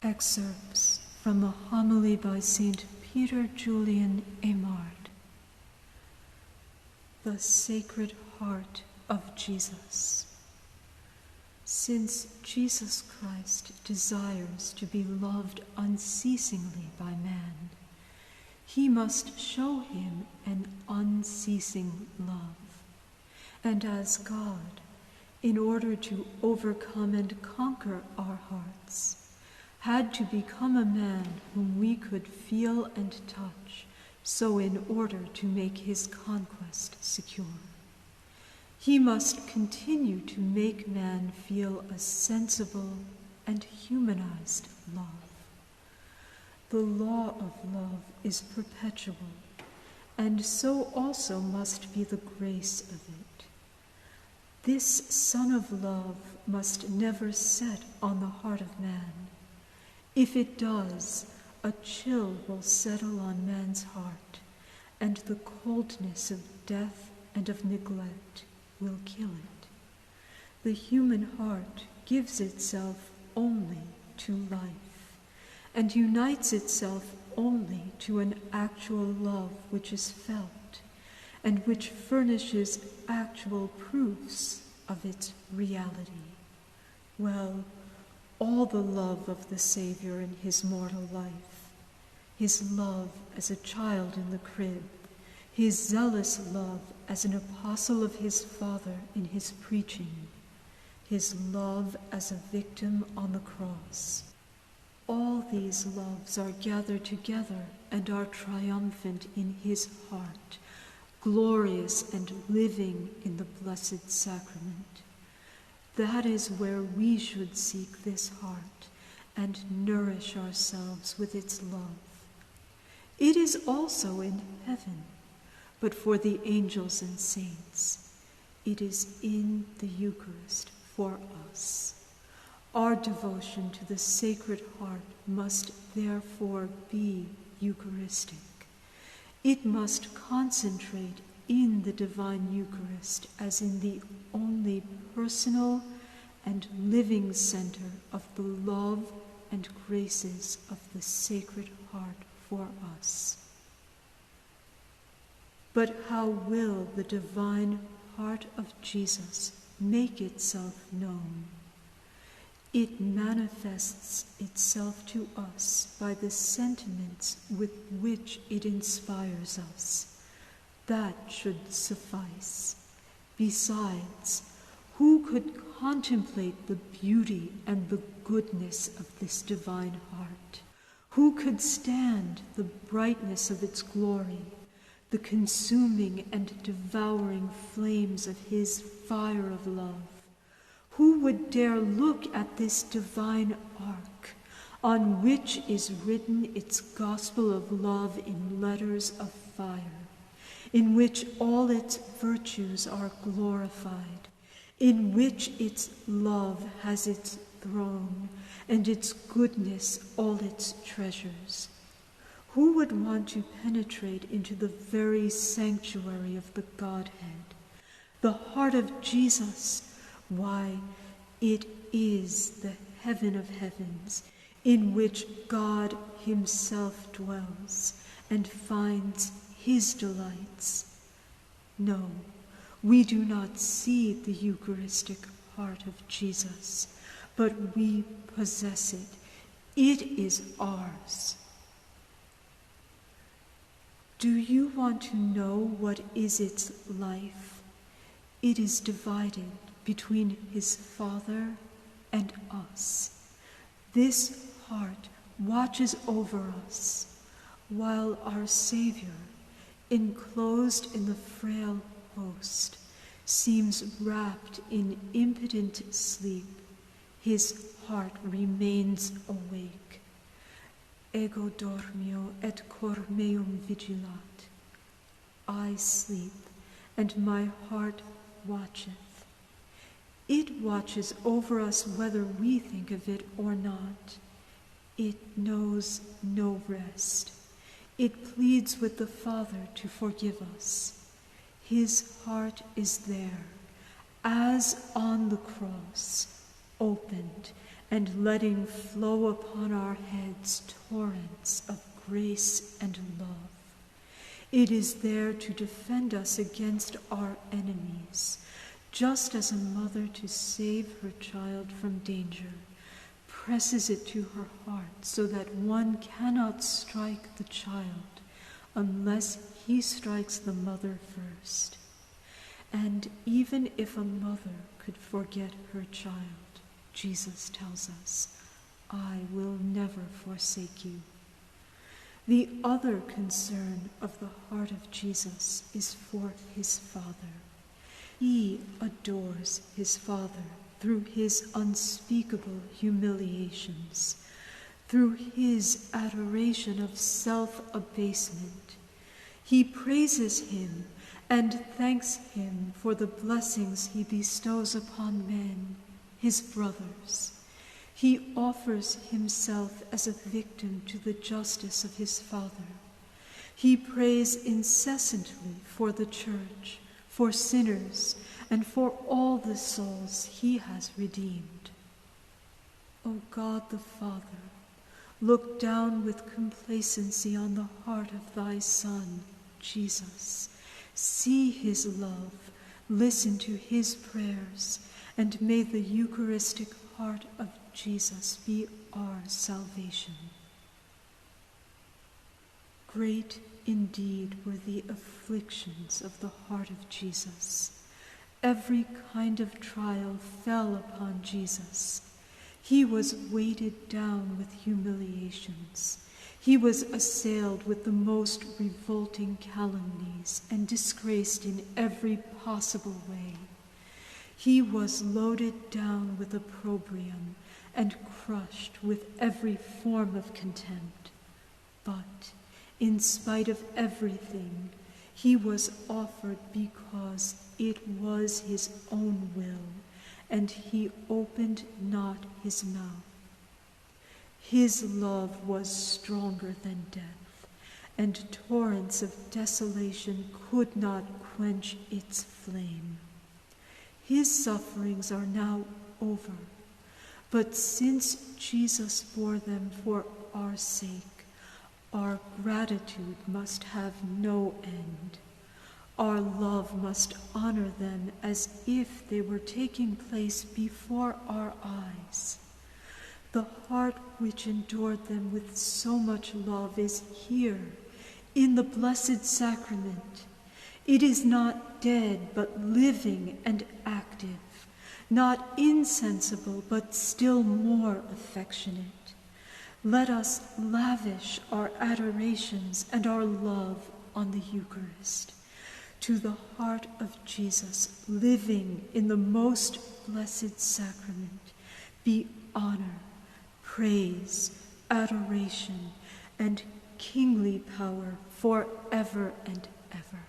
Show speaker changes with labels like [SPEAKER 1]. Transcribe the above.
[SPEAKER 1] Excerpts from a homily by St. Peter Julian Eymard. The Sacred Heart of Jesus. Since Jesus Christ desires to be loved unceasingly by man, he must show him an unceasing love. And as God, in order to overcome and conquer our hearts, had to become a man whom we could feel and touch, so in order to make his conquest secure, he must continue to make man feel a sensible and humanized love. The law of love is perpetual, and so also must be the grace of it. This sun of love must never set on the heart of man. If it does, a chill will settle on man's heart, and the coldness of death and of neglect will kill it. The human heart gives itself only to life, and unites itself only to an actual love which is felt, and which furnishes actual proofs of its reality. Well, all the love of the Savior in his mortal life, his love as a child in the crib, his zealous love as an apostle of his Father in his preaching, his love as a victim on the cross. All these loves are gathered together and are triumphant in his heart, glorious and living in the Blessed Sacrament. That is where we should seek this heart and nourish ourselves with its love. It is also in heaven, but for the angels and saints, it is in the Eucharist for us. Our devotion to the Sacred Heart must therefore be Eucharistic. It must concentrate in the divine Eucharist as in the only personal and living center of the love and graces of the Sacred Heart for us. But how will the divine heart of Jesus make itself known? It manifests itself to us by the sentiments with which it inspires us. That should suffice. Besides, who could contemplate the beauty and the goodness of this divine heart? Who could stand the brightness of its glory, the consuming and devouring flames of his fire of love? Who would dare look at this divine ark, on which is written its gospel of love in letters of fire, in which all its virtues are glorified, in which its love has its throne, and its goodness all its treasures? Who would want to penetrate into the very sanctuary of the Godhead, the heart of Jesus? Why, it is the heaven of heavens, in which God himself dwells and finds his delights. No, we do not see the Eucharistic heart of Jesus, but we possess it. It is ours. Do you want to know what is its life? It is divided between his Father and us. This heart watches over us, while our Savior, enclosed in the frail host, seems wrapped in impotent sleep. His heart remains awake. Ego dormio et cor meum vigilat. I sleep, and my heart watcheth. It watches over us whether we think of it or not. It knows no rest. It pleads with the Father to forgive us. His heart is there, as on the cross, opened and letting flow upon our heads torrents of grace and love. It is there to defend us against our enemies, just as a mother to save her child from danger presses it to her heart so that one cannot strike the child unless he strikes the mother first. And even if a mother could forget her child, Jesus tells us, I will never forsake you. The other concern of the heart of Jesus is for his Father. He adores his Father through his unspeakable humiliations, through his adoration of self-abasement. He praises him and thanks him for the blessings he bestows upon men, his brothers. He offers himself as a victim to the justice of his Father. He prays incessantly for the church, for sinners, and for all the souls he has redeemed. O God the Father, look down with complacency on the heart of thy Son, Jesus. See his love, listen to his prayers, and may the Eucharistic heart of Jesus be our salvation. Great indeed were the afflictions of the heart of Jesus. Every kind of trial fell upon Jesus. He was weighted down with humiliations. He was assailed with the most revolting calumnies and disgraced in every possible way. He was loaded down with opprobrium and crushed with every form of contempt. But in spite of everything, he was offered because it was his own will, and he opened not his mouth. His love was stronger than death, and torrents of desolation could not quench its flame. His sufferings are now over, but since Jesus bore them for our sake, our gratitude must have no end. Our love must honor them as if they were taking place before our eyes. The heart which endured them with so much love is here, in the Blessed Sacrament. It is not dead, but living and active, not insensible, but still more affectionate. Let us lavish our adorations and our love on the Eucharist. To the heart of Jesus, living in the most blessed sacrament, be honor, praise, adoration, and kingly power forever and ever.